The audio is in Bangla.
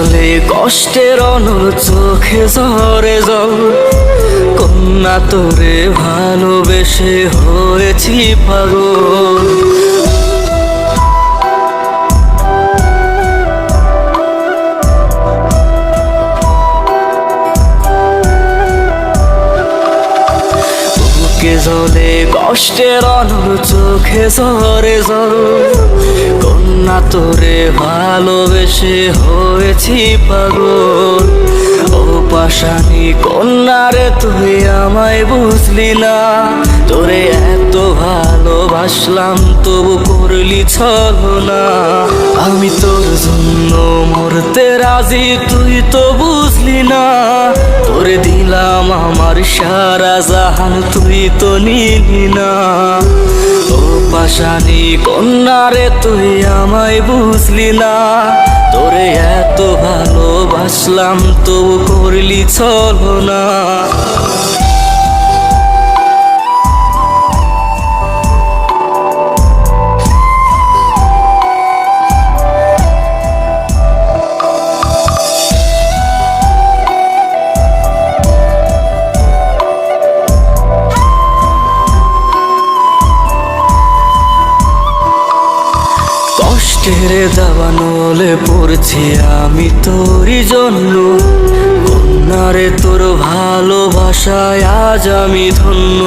জলে কষ্টের অনল চোখে ঝরে জল, কন্যা তোরে ভালোবেসে হয়েছি পাগল। বুকে জলে কষ্টের অনল চোখে ঝরে জল, কন্যা তোরে ভালোবেসে হয়েছি পাগল। ও পাশানি কন্যা রে তুই আমায় বুঝলি না, তোরে এত ভালোবাসলাম তবু করলি ছলনা। আমি তোর জন্য মরতে রাজি তুই তো বুঝলি না, তোরে দিলাম আমার সারা জাহান তুই তো নিলি না। ও পাশানি কন্যা রে তুই আমায় বুঝলি না, তোরে এত ভালোবাসলাম তবু করলি ছলনা। কষ্টের দাবানলে পড়ছি আমি তোরই জন্য, কন্যা রে তোর ভালোবাসায় আজ আমি ধন্য।